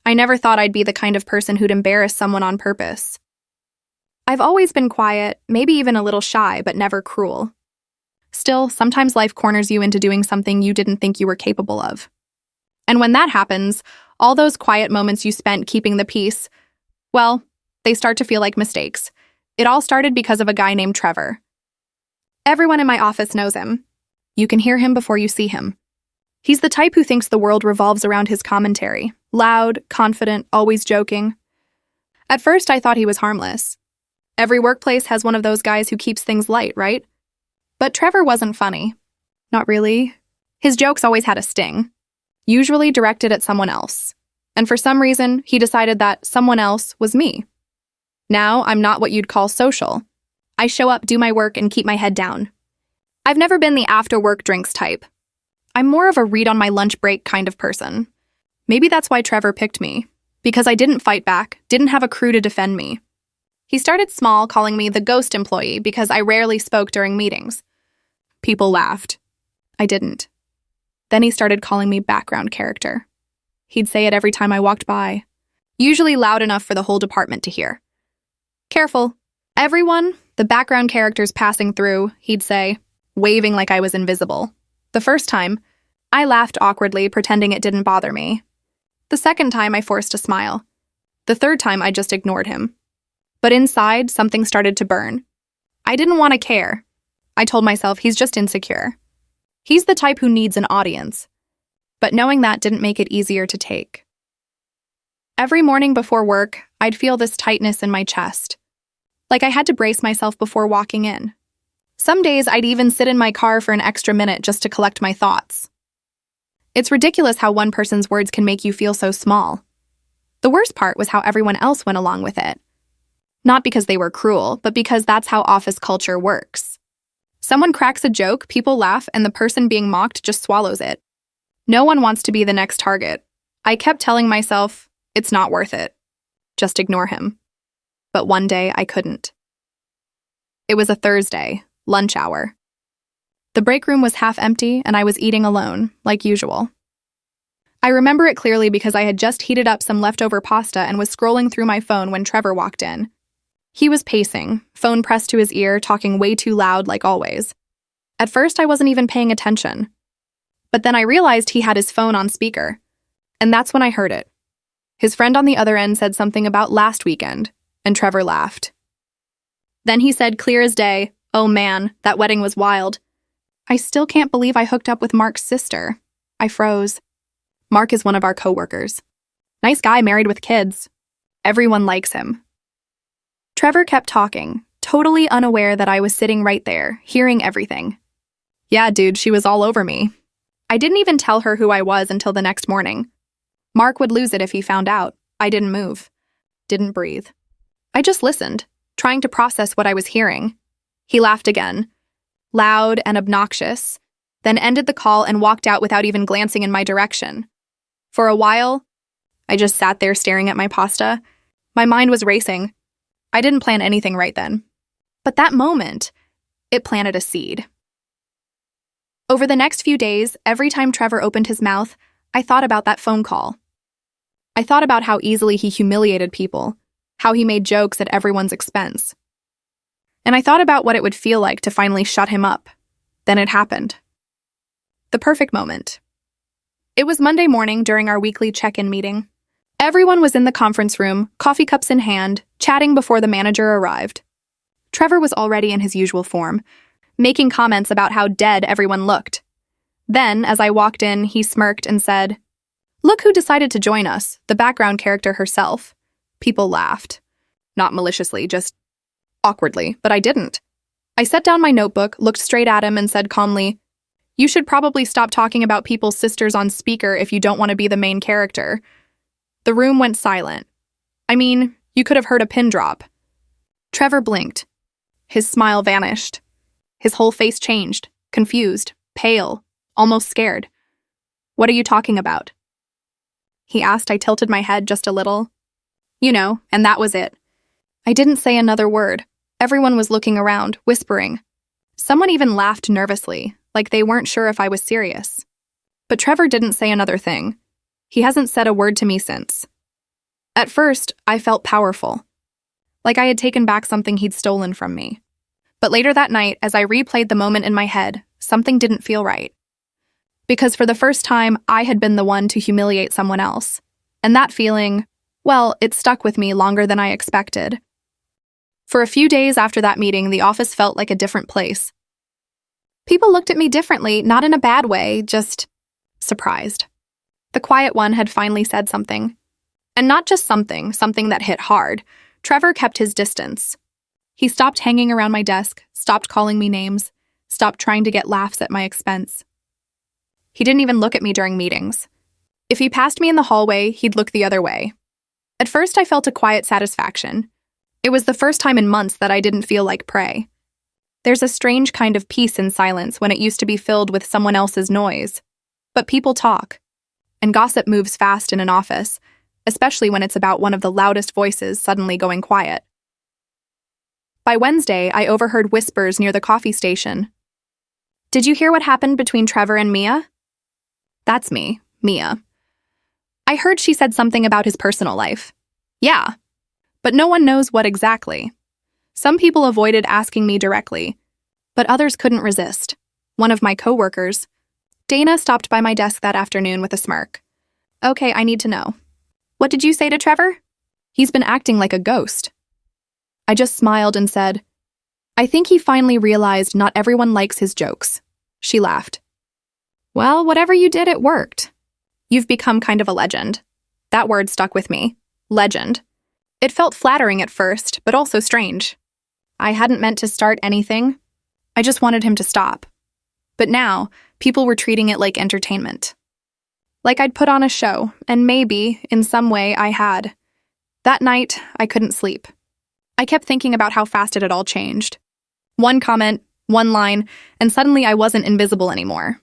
I never thought I'd be the kind of person who'd embarrass someone on purpose. I've always been quiet, maybe even a little shy, but never cruel. Still, sometimes life corners you into doing something you didn't think you were capable of. And when that happens, all those quiet moments you spent keeping the peace, well, they start to feel like mistakes. It all started because of a guy named Trevor. Everyone in my office knows him. You can hear him before you see him. He's the type who thinks the world revolves around his commentary. Loud, confident, always joking. At first, I thought he was harmless. Every workplace has one of those guys who keeps things light, right? But Trevor wasn't funny. Not really. His jokes always had a sting, usually directed at someone else. And for some reason, he decided that someone else was me. Now, I'm not what you'd call social. I show up, do my work, and keep my head down. I've never been the after-work drinks type. I'm more of a read on my lunch break kind of person. Maybe that's why Trevor picked me, because I didn't fight back, didn't have a crew to defend me. He started small, calling me the ghost employee because I rarely spoke during meetings. People laughed. I didn't. Then he started calling me background character. He'd say it every time I walked by, usually loud enough for the whole department to hear. Careful. Everyone, the background character's passing through, he'd say, waving like I was invisible. The first time, I laughed awkwardly, pretending it didn't bother me. The second time, I forced a smile. The third time, I just ignored him. But inside, something started to burn. I didn't want to care. I told myself he's just insecure. He's the type who needs an audience. But knowing that didn't make it easier to take. Every morning before work, I'd feel this tightness in my chest. Like I had to brace myself before walking in. Some days, I'd even sit in my car for an extra minute just to collect my thoughts. It's ridiculous how one person's words can make you feel so small. The worst part was how everyone else went along with it. Not because they were cruel, but because that's how office culture works. Someone cracks a joke, people laugh, and the person being mocked just swallows it. No one wants to be the next target. I kept telling myself, it's not worth it. Just ignore him. But one day, I couldn't. It was a Thursday, lunch hour. The break room was half empty, and I was eating alone, like usual. I remember it clearly because I had just heated up some leftover pasta and was scrolling through my phone when Trevor walked in. He was pacing, phone pressed to his ear, talking way too loud like always. At first, I wasn't even paying attention. But then I realized he had his phone on speaker. And that's when I heard it. His friend on the other end said something about last weekend, and Trevor laughed. Then he said clear as day, "Oh man, that wedding was wild. I still can't believe I hooked up with Mark's sister." I froze. Mark is one of our coworkers. Nice guy married with kids. Everyone likes him. Trevor kept talking, totally unaware that I was sitting right there, hearing everything. Yeah, dude, she was all over me. I didn't even tell her who I was until the next morning. Mark would lose it if he found out. I didn't move. Didn't breathe. I just listened, trying to process what I was hearing. He laughed again, loud and obnoxious, then ended the call and walked out without even glancing in my direction. For a while, I just sat there staring at my pasta. My mind was racing. I didn't plan anything right then. But that moment, it planted a seed. Over the next few days, every time Trevor opened his mouth, I thought about that phone call. I thought about how easily he humiliated people, how he made jokes at everyone's expense. And I thought about what it would feel like to finally shut him up. Then it happened. The perfect moment. It was Monday morning during our weekly check-in meeting. Everyone was in the conference room, coffee cups in hand, chatting before the manager arrived. Trevor was already in his usual form, making comments about how dead everyone looked. Then, as I walked in, he smirked and said, "Look who decided to join us, the background character herself." People laughed. Not maliciously, just awkwardly, but I didn't. I set down my notebook, looked straight at him, and said calmly, "You should probably stop talking about people's sisters on speaker if you don't want to be the main character." The room went silent. I mean, you could have heard a pin drop. Trevor blinked. His smile vanished. His whole face changed, confused, pale, almost scared. "What are you talking about?" he asked. I tilted my head just a little. You know, and that was it. I didn't say another word. Everyone was looking around, whispering. Someone even laughed nervously, like they weren't sure if I was serious. But Trevor didn't say another thing. He hasn't said a word to me since. At first, I felt powerful, like I had taken back something he'd stolen from me. But later that night, as I replayed the moment in my head, something didn't feel right. Because for the first time, I had been the one to humiliate someone else. And that feeling, well, it stuck with me longer than I expected. For a few days after that meeting, the office felt like a different place. People looked at me differently, not in a bad way, just surprised. The quiet one had finally said something. And not just something that hit hard. Trevor kept his distance. He stopped hanging around my desk, stopped calling me names, stopped trying to get laughs at my expense. He didn't even look at me during meetings. If he passed me in the hallway, he'd look the other way. At first, I felt a quiet satisfaction. It was the first time in months that I didn't feel like prey. There's a strange kind of peace in silence when it used to be filled with someone else's noise. But people talk, and gossip moves fast in an office, especially when it's about one of the loudest voices suddenly going quiet. By Wednesday, I overheard whispers near the coffee station. "Did you hear what happened between Trevor and Mia?" That's me, Mia. I heard she said something about his personal life. Yeah, but no one knows what exactly. Some people avoided asking me directly, but others couldn't resist. One of my coworkers, Dana, stopped by my desk that afternoon with a smirk. "Okay, I need to know. What did you say to Trevor?" "He's been acting like a ghost." I just smiled and said, "I think he finally realized not everyone likes his jokes." She laughed. "Well, whatever you did, it worked. You've become kind of a legend." That word stuck with me. Legend. It felt flattering at first, but also strange. I hadn't meant to start anything. I just wanted him to stop. But now, people were treating it like entertainment. Like I'd put on a show, and maybe, in some way, I had. That night, I couldn't sleep. I kept thinking about how fast it had all changed. One comment, one line, and suddenly I wasn't invisible anymore.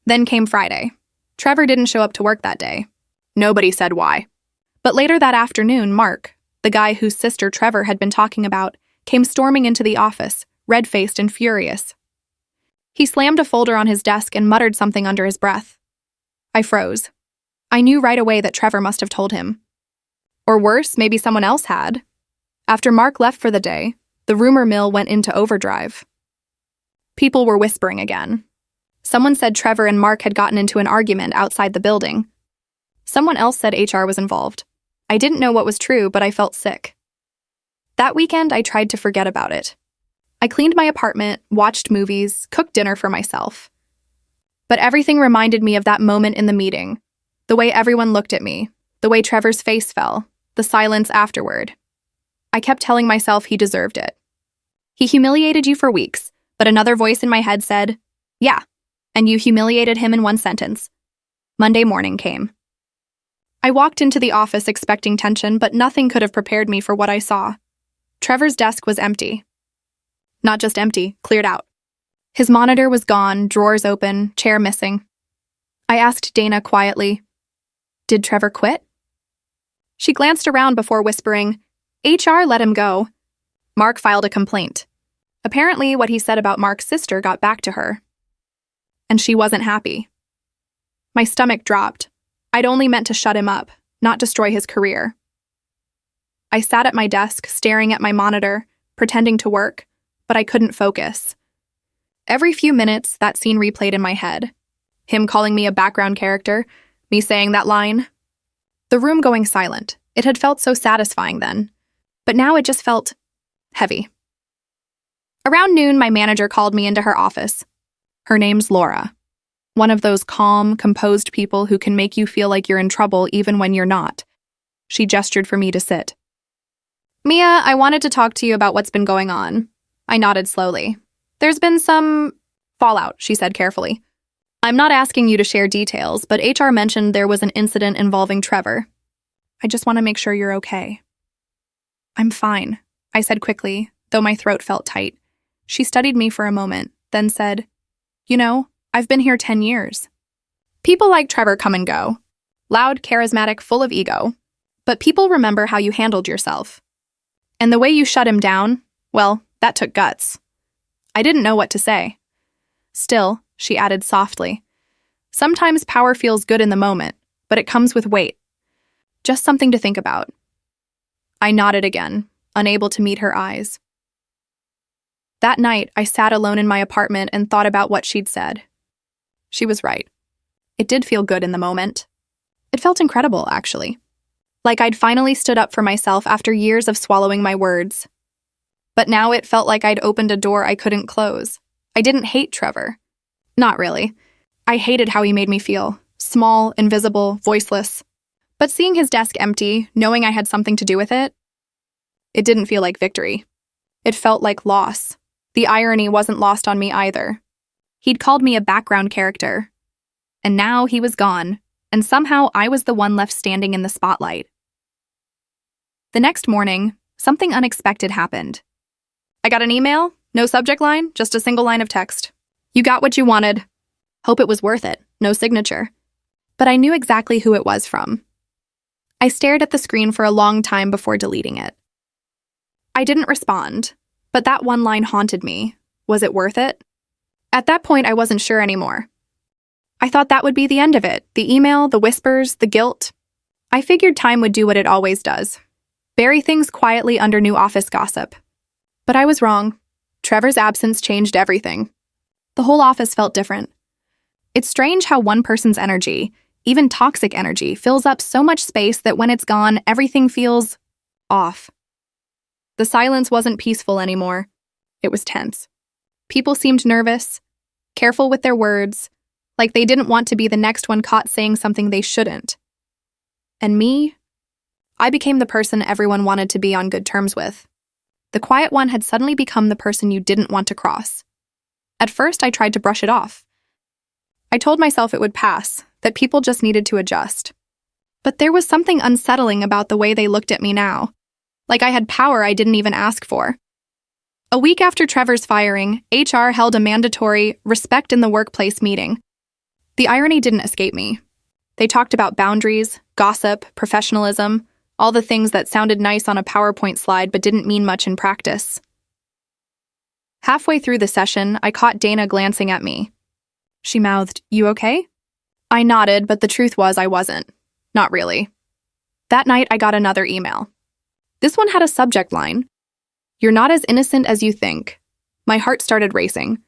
Then came Friday. Trevor didn't show up to work that day. Nobody said why. But later that afternoon, Mark, the guy whose sister Trevor had been talking about, came storming into the office, red-faced and furious. He slammed a folder on his desk and muttered something under his breath. I froze. I knew right away that Trevor must have told him. Or worse, maybe someone else had. After Mark left for the day, the rumor mill went into overdrive. People were whispering again. Someone said Trevor and Mark had gotten into an argument outside the building. Someone else said HR was involved. I didn't know what was true, but I felt sick. That weekend, I tried to forget about it. I cleaned my apartment, watched movies, cooked dinner for myself. But everything reminded me of that moment in the meeting. The way everyone looked at me, the way Trevor's face fell, the silence afterward. I kept telling myself he deserved it. He humiliated you for weeks, but another voice in my head said, "Yeah, and you humiliated him in one sentence." Monday morning came. I walked into the office expecting tension, but nothing could have prepared me for what I saw. Trevor's desk was empty. Not just empty, cleared out. His monitor was gone, drawers open, chair missing. I asked Dana quietly, "Did Trevor quit?" She glanced around before whispering, "HR let him go." Mark filed a complaint. Apparently, what he said about Mark's sister got back to her. And she wasn't happy. My stomach dropped. I'd only meant to shut him up, not destroy his career. I sat at my desk, staring at my monitor, pretending to work, but I couldn't focus. Every few minutes, that scene replayed in my head. Him calling me a background character, me saying that line. The room going silent. It had felt so satisfying then. But now it just felt heavy. Around noon, my manager called me into her office. Her name's Laura. One of those calm, composed people who can make you feel like you're in trouble even when you're not. She gestured for me to sit. "Mia, I wanted to talk to you about what's been going on." I nodded slowly. "There's been some fallout," she said carefully. "I'm not asking you to share details, but HR mentioned there was an incident involving Trevor. I just want to make sure you're okay." "I'm fine," I said quickly, though my throat felt tight. She studied me for a moment, then said, "You know, I've been here 10 years. People like Trevor come and go. Loud, charismatic, full of ego. But people remember how you handled yourself. And the way you shut him down, well, that took guts." I didn't know what to say. "Still," she added softly, "sometimes power feels good in the moment, but it comes with weight. Just something to think about. I nodded again, unable to meet her eyes. That night, I sat alone in my apartment and thought about what she'd said. She was right. It did feel good in the moment. It felt incredible, actually. Like I'd finally stood up for myself after years of swallowing my words. But now it felt like I'd opened a door I couldn't close. I didn't hate Trevor. Not really. I hated how he made me feel. Small, invisible, voiceless. But seeing his desk empty, knowing I had something to do with it, it didn't feel like victory. It felt like loss. The irony wasn't lost on me either. He'd called me a background character. And now he was gone, and somehow I was the one left standing in the spotlight. The next morning, something unexpected happened. I got an email, no subject line, just a single line of text. You got what you wanted. Hope it was worth it, no signature. But I knew exactly who it was from. I stared at the screen for a long time before deleting it. I didn't respond, but that one line haunted me. Was it worth it? At that point, I wasn't sure anymore. I thought that would be the end of it. The email, the whispers, the guilt. I figured time would do what it always does. Bury things quietly under new office gossip. But I was wrong. Trevor's absence changed everything. The whole office felt different. It's strange how one person's energy, even toxic energy, fills up so much space that when it's gone, everything feels off. The silence wasn't peaceful anymore. It was tense. People seemed nervous, careful with their words, like they didn't want to be the next one caught saying something they shouldn't. And me? I became the person everyone wanted to be on good terms with. The quiet one had suddenly become the person you didn't want to cross. At first, I tried to brush it off. I told myself it would pass, that people just needed to adjust. But there was something unsettling about the way they looked at me now, like I had power I didn't even ask for. A week after Trevor's firing, HR held a mandatory respect in the workplace meeting. The irony didn't escape me. They talked about boundaries, gossip, professionalism, all the things that sounded nice on a PowerPoint slide but didn't mean much in practice. Halfway through the session, I caught Dana glancing at me. She mouthed, "You okay?" I nodded, but the truth was I wasn't. Not really. That night, I got another email. This one had a subject line. "You're not as innocent as you think." My heart started racing.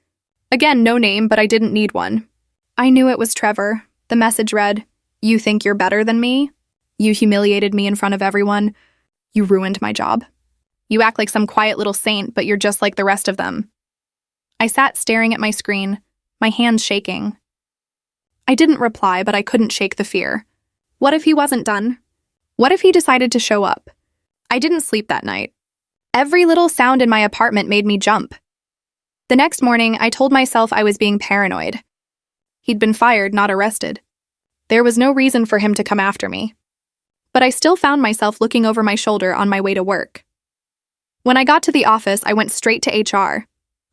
Again, no name, but I didn't need one. I knew it was Trevor. The message read, "You think you're better than me? You humiliated me in front of everyone. You ruined my job. You act like some quiet little saint, but you're just like the rest of them." I sat staring at my screen, my hands shaking. I didn't reply, but I couldn't shake the fear. What if he wasn't done? What if he decided to show up? I didn't sleep that night. Every little sound in my apartment made me jump. The next morning, I told myself I was being paranoid. He'd been fired, not arrested. There was no reason for him to come after me. But I still found myself looking over my shoulder on my way to work. When I got to the office, I went straight to HR.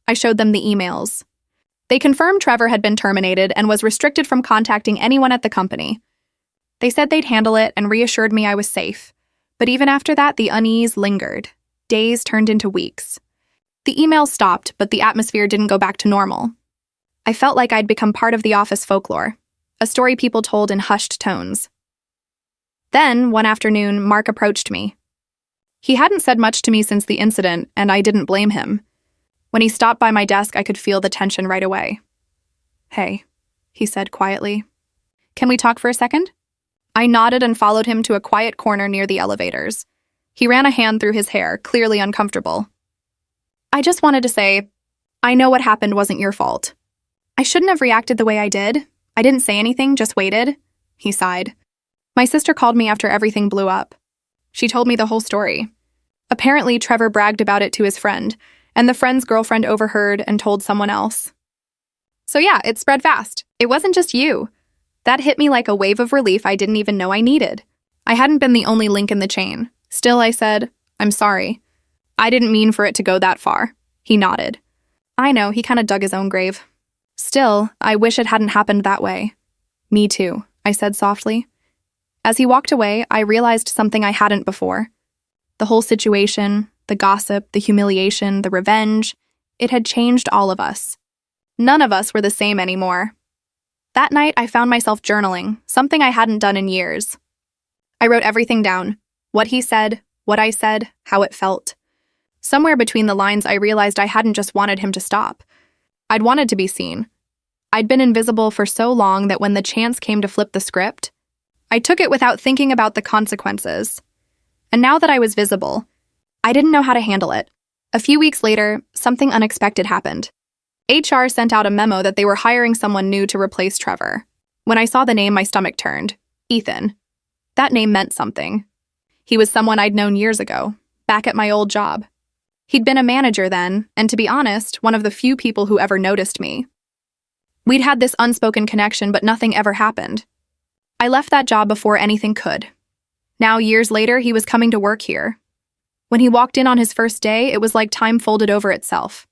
I showed them the emails. They confirmed Trevor had been terminated and was restricted from contacting anyone at the company. They said they'd handle it and reassured me I was safe. But even after that, the unease lingered. Days turned into weeks. The emails stopped, but the atmosphere didn't go back to normal. I felt like I'd become part of the office folklore, a story people told in hushed tones. Then, one afternoon, Mark approached me. He hadn't said much to me since the incident, and I didn't blame him. When he stopped by my desk, I could feel the tension right away. "Hey," he said quietly. "Can we talk for a second?" I nodded and followed him to a quiet corner near the elevators. He ran a hand through his hair, clearly uncomfortable. "I just wanted to say, I know what happened wasn't your fault. I shouldn't have reacted the way I did. I didn't say anything, just waited," he sighed. "My sister called me after everything blew up. She told me the whole story. Apparently, Trevor bragged about it to his friend, and the friend's girlfriend overheard and told someone else. So yeah, it spread fast. It wasn't just you. That hit me like a wave of relief I didn't even know I needed. I hadn't been the only link in the chain. Still, I said, "I'm sorry. I didn't mean for it to go that far." He nodded. I know, he kind of dug his own grave. "Still, I wish it hadn't happened that way." "Me too," I said softly. As he walked away, I realized something I hadn't before. The whole situation, the gossip, the humiliation, the revenge, it had changed all of us. None of us were the same anymore. That night, I found myself journaling, something I hadn't done in years. I wrote everything down. What he said, what I said, how it felt. Somewhere between the lines, I realized I hadn't just wanted him to stop. I'd wanted to be seen. I'd been invisible for so long that when the chance came to flip the script, I took it without thinking about the consequences. And now that I was visible, I didn't know how to handle it. A few weeks later, something unexpected happened. HR sent out a memo that they were hiring someone new to replace Trevor. When I saw the name, my stomach turned. Ethan. That name meant something. He was someone I'd known years ago, back at my old job. He'd been a manager then, and to be honest, one of the few people who ever noticed me. We'd had this unspoken connection, but nothing ever happened. I left that job before anything could. Now, years later, he was coming to work here. When he walked in on his first day, it was like time folded over itself.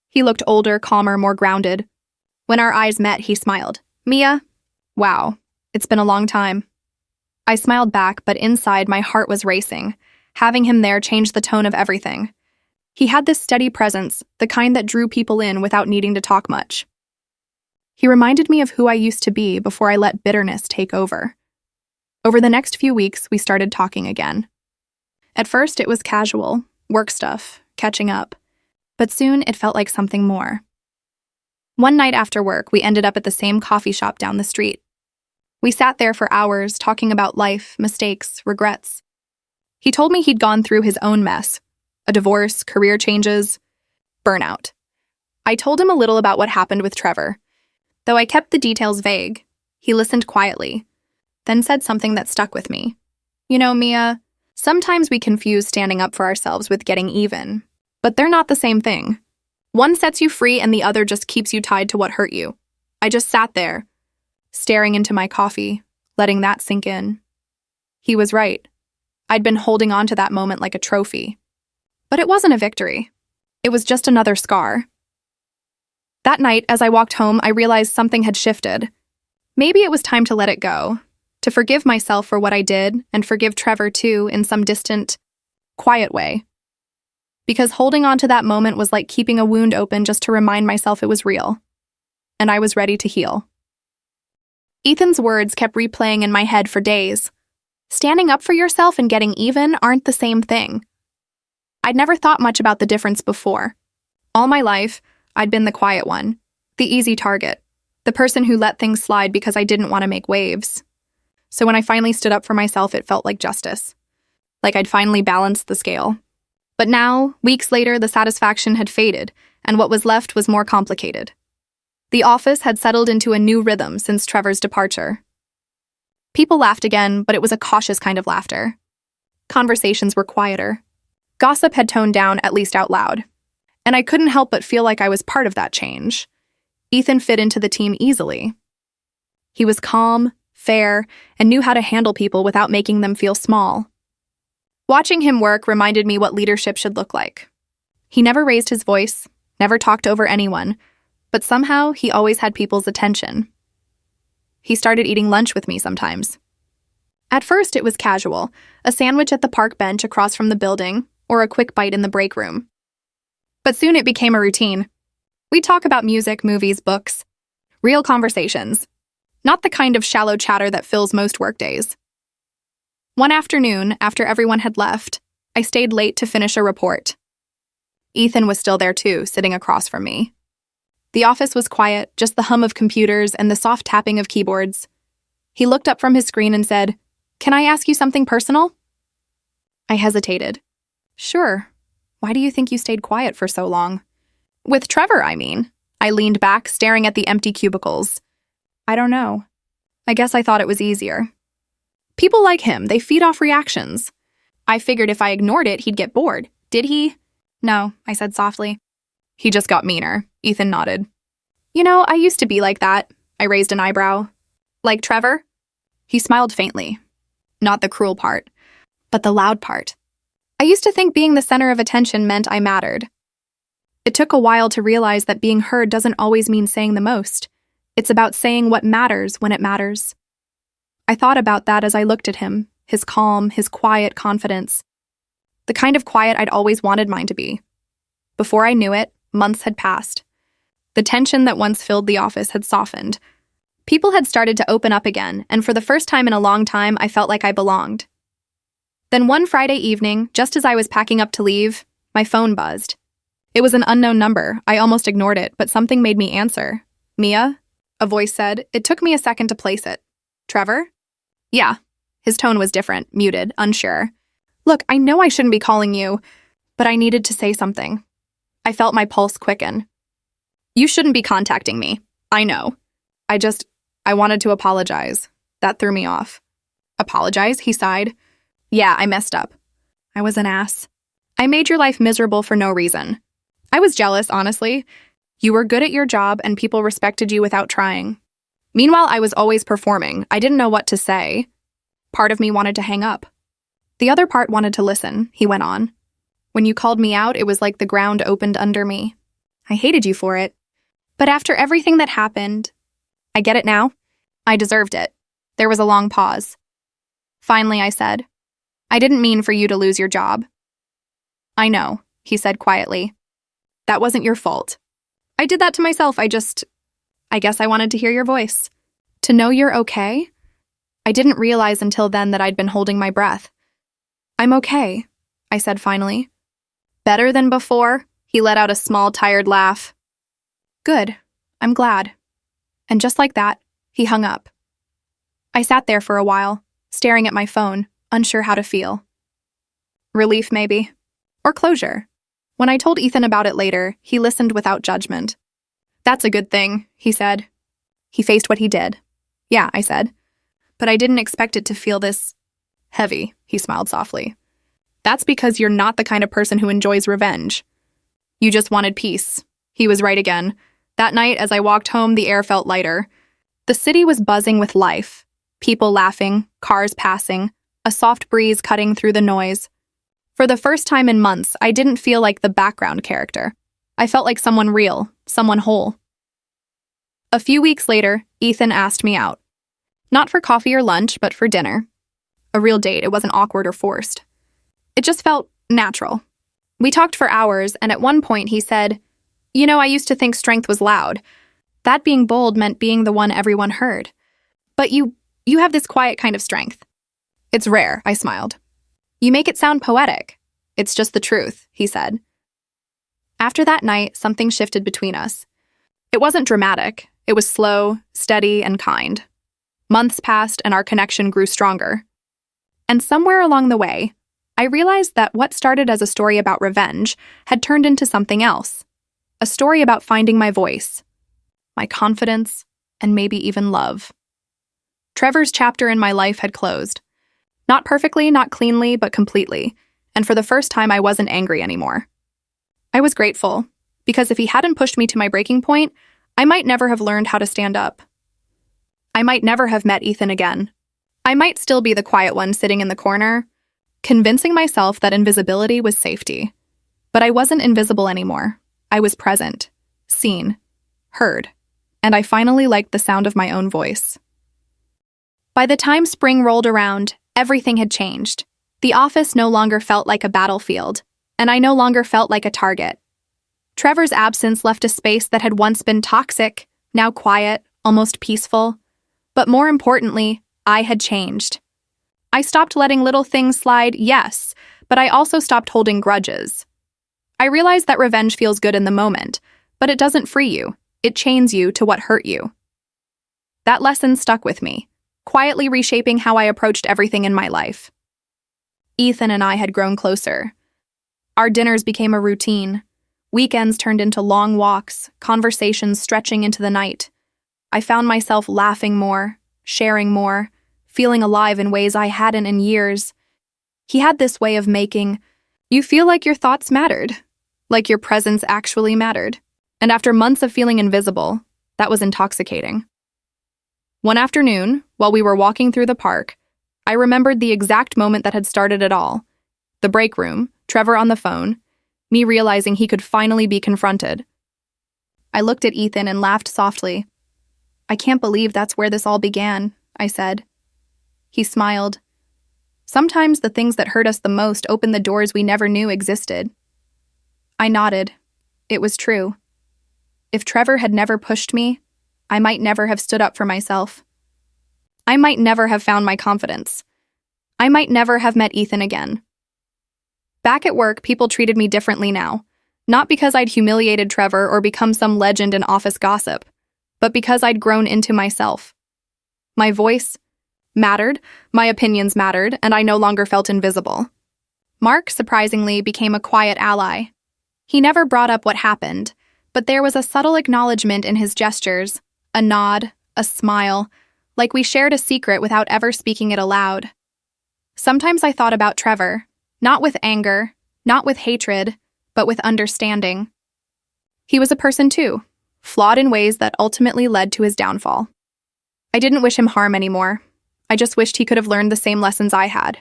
He looked older, calmer, more grounded. When our eyes met, he smiled. "Mia? Wow, it's been a long time." I smiled back, but inside my heart was racing. Having him there changed the tone of everything. He had this steady presence, the kind that drew people in without needing to talk much. He reminded me of who I used to be before I let bitterness take over. Over the next few weeks, we started talking again. At first, it was casual, work stuff, catching up. But soon, it felt like something more. One night after work, we ended up at the same coffee shop down the street. We sat there for hours, talking about life, mistakes, regrets. He told me he'd gone through his own mess. A divorce, career changes, burnout. I told him a little about what happened with Trevor. Though I kept the details vague, he listened quietly, then said something that stuck with me. "You know, Mia, sometimes we confuse standing up for ourselves with getting even, but they're not the same thing. One sets you free and the other just keeps you tied to what hurt you." I just sat there, staring into my coffee, letting that sink in. He was right. I'd been holding on to that moment like a trophy. But it wasn't a victory. It was just another scar. That night, as I walked home, I realized something had shifted. Maybe it was time to let it go, to forgive myself for what I did, and forgive Trevor too, in some distant, quiet way. Because holding on to that moment was like keeping a wound open just to remind myself it was real. And I was ready to heal. Ethan's words kept replaying in my head for days. Standing up for yourself and getting even aren't the same thing. I'd never thought much about the difference before. All my life, I'd been the quiet one, the easy target, the person who let things slide because I didn't want to make waves. So when I finally stood up for myself, it felt like justice. Like I'd finally balanced the scale. But now, weeks later, the satisfaction had faded, and what was left was more complicated. The office had settled into a new rhythm since Trevor's departure. People laughed again, but it was a cautious kind of laughter. Conversations were quieter. Gossip had toned down, at least out loud. And I couldn't help but feel like I was part of that change. Ethan fit into the team easily. He was calm, fair, and knew how to handle people without making them feel small. Watching him work reminded me what leadership should look like. He never raised his voice, never talked over anyone, but somehow he always had people's attention. He started eating lunch with me sometimes. At first it was casual, a sandwich at the park bench across from the building, or a quick bite in the break room. But soon it became a routine. We'd talk about music, movies, books, real conversations, not the kind of shallow chatter that fills most workdays. One afternoon, after everyone had left, I stayed late to finish a report. Ethan was still there too, sitting across from me. The office was quiet, just the hum of computers and the soft tapping of keyboards. He looked up from his screen and said, "Can I ask you something personal?" I hesitated. "Sure. Why do you think you stayed quiet for so long?" "With Trevor, I mean." I leaned back, staring at the empty cubicles. "I don't know. I guess I thought it was easier. People like him, they feed off reactions. I figured if I ignored it, he'd get bored. Did he?" "No," I said softly. "He just got meaner." Ethan nodded. "You know, I used to be like that." I raised an eyebrow. "Like Trevor?" He smiled faintly. Not the cruel part, but the loud part. I used to think being the center of attention meant I mattered. It took a while to realize that being heard doesn't always mean saying the most. It's about saying what matters when it matters. I thought about that as I looked at him, his calm, his quiet confidence. The kind of quiet I'd always wanted mine to be. Before I knew it, months had passed. The tension that once filled the office had softened. People had started to open up again, and for the first time in a long time, I felt like I belonged. Then one Friday evening, just as I was packing up to leave, my phone buzzed. It was an unknown number. I almost ignored it, but something made me answer. "Mia?" a voice said. It took me a second to place it. "Trevor?" "Yeah." His tone was different, muted, unsure. "Look, I know I shouldn't be calling you, but I needed to say something." I felt my pulse quicken. "You shouldn't be contacting me. I know. I wanted to apologize." That threw me off. "Apologize?" he sighed. "Yeah, I messed up. I was an ass. I made your life miserable for no reason. I was jealous, honestly. You were good at your job and people respected you without trying. Meanwhile, I was always performing. I didn't know what to say. Part of me wanted to hang up. The other part wanted to listen," he went on. "When you called me out, it was like the ground opened under me. I hated you for it. But after everything that happened, I get it now. I deserved it." There was a long pause. Finally, I said, "I didn't mean for you to lose your job." "I know," he said quietly. "That wasn't your fault. I did that to myself. I guess I wanted to hear your voice. To know you're okay. I didn't realize until then that I'd been holding my breath." "I'm okay," I said finally. "Better than before?" He let out a small, tired laugh. "Good. I'm glad." And just like that, he hung up. I sat there for a while, staring at my phone, unsure how to feel. Relief, maybe. Or closure. When I told Ethan about it later, he listened without judgment. "That's a good thing," he said. He faced what he did. "Yeah," I said. "But I didn't expect it to feel this heavy," he smiled softly. "That's because you're not the kind of person who enjoys revenge. You just wanted peace." He was right again. That night, as I walked home, the air felt lighter. The city was buzzing with life. People laughing, cars passing, a soft breeze cutting through the noise. For the first time in months, I didn't feel like the background character. I felt like someone real, someone whole. A few weeks later, Ethan asked me out. Not for coffee or lunch, but for dinner. A real date. It wasn't awkward or forced. It just felt natural. We talked for hours, and at one point he said, "You know, I used to think strength was loud. That being bold meant being the one everyone heard. But you have this quiet kind of strength." "It's rare," I smiled. "You make it sound poetic." "It's just the truth," he said. After that night, something shifted between us. It wasn't dramatic. It was slow, steady, and kind. Months passed, and our connection grew stronger. And somewhere along the way, I realized that what started as a story about revenge had turned into something else. A story about finding my voice, my confidence, and maybe even love. Trevor's chapter in my life had closed. Not perfectly, not cleanly, but completely. And for the first time, I wasn't angry anymore. I was grateful, because if he hadn't pushed me to my breaking point, I might never have learned how to stand up. I might never have met Ethan again. I might still be the quiet one sitting in the corner, convincing myself that invisibility was safety. But I wasn't invisible anymore. I was present, seen, heard, and I finally liked the sound of my own voice. By the time spring rolled around, everything had changed. The office no longer felt like a battlefield, and I no longer felt like a target. Trevor's absence left a space that had once been toxic, now quiet, almost peaceful. But more importantly, I had changed. I stopped letting little things slide, yes, but I also stopped holding grudges. I realized that revenge feels good in the moment, but it doesn't free you. It chains you to what hurt you. That lesson stuck with me, quietly reshaping how I approached everything in my life. Ethan and I had grown closer. Our dinners became a routine. Weekends turned into long walks, conversations stretching into the night. I found myself laughing more, sharing more, feeling alive in ways I hadn't in years. He had this way of making you feel like your thoughts mattered, like your presence actually mattered. And after months of feeling invisible, that was intoxicating. One afternoon, while we were walking through the park, I remembered the exact moment that had started it all. The break room, Trevor on the phone, me realizing he could finally be confronted. I looked at Ethan and laughed softly. "I can't believe that's where this all began," I said. He smiled. "Sometimes the things that hurt us the most open the doors we never knew existed." I nodded. It was true. If Trevor had never pushed me, I might never have stood up for myself. I might never have found my confidence. I might never have met Ethan again. Back at work, people treated me differently now, not because I'd humiliated Trevor or become some legend in office gossip, but because I'd grown into myself. My voice mattered, my opinions mattered, and I no longer felt invisible. Mark, surprisingly, became a quiet ally. He never brought up what happened, but there was a subtle acknowledgement in his gestures, a nod, a smile, like we shared a secret without ever speaking it aloud. Sometimes I thought about Trevor, not with anger, not with hatred, but with understanding. He was a person too, flawed in ways that ultimately led to his downfall. I didn't wish him harm anymore. I just wished he could have learned the same lessons I had.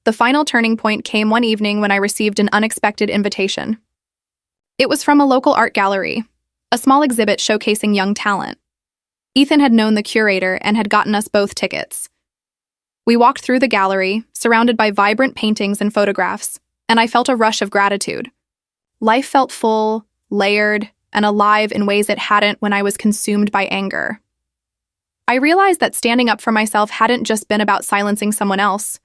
The final turning point came one evening when I received an unexpected invitation. It was from a local art gallery, a small exhibit showcasing young talent. Ethan had known the curator and had gotten us both tickets. We walked through the gallery, surrounded by vibrant paintings and photographs, and I felt a rush of gratitude. Life felt full, layered, and alive in ways it hadn't when I was consumed by anger. I realized that standing up for myself hadn't just been about silencing someone else.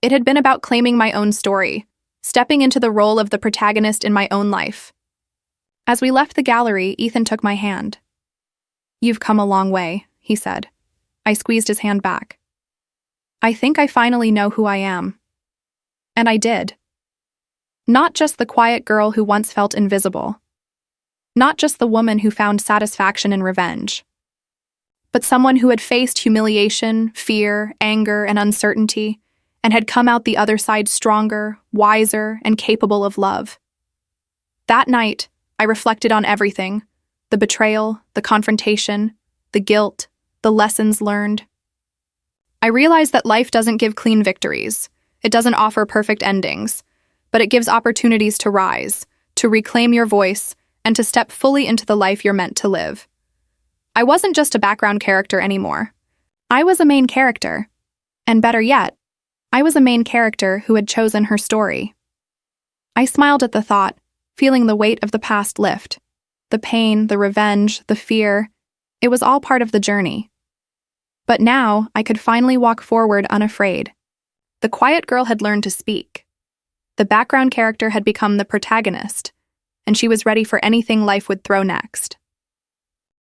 It had been about claiming my own story, stepping into the role of the protagonist in my own life. As we left the gallery, Ethan took my hand. "You've come a long way," he said. I squeezed his hand back. "I think I finally know who I am." And I did. Not just the quiet girl who once felt invisible. Not just the woman who found satisfaction in revenge. But someone who had faced humiliation, fear, anger, and uncertainty, and had come out the other side stronger, wiser, and capable of love. That night, I reflected on everything: the betrayal, the confrontation, the guilt, the lessons learned. I realized that life doesn't give clean victories. It doesn't offer perfect endings, but it gives opportunities to rise, to reclaim your voice, and to step fully into the life you're meant to live. I wasn't just a background character anymore. I was a main character. And better yet, I was a main character who had chosen her story. I smiled at the thought, feeling the weight of the past lift. The pain, the revenge, the fear, it was all part of the journey. But now, I could finally walk forward unafraid. The quiet girl had learned to speak. The background character had become the protagonist, and she was ready for anything life would throw next.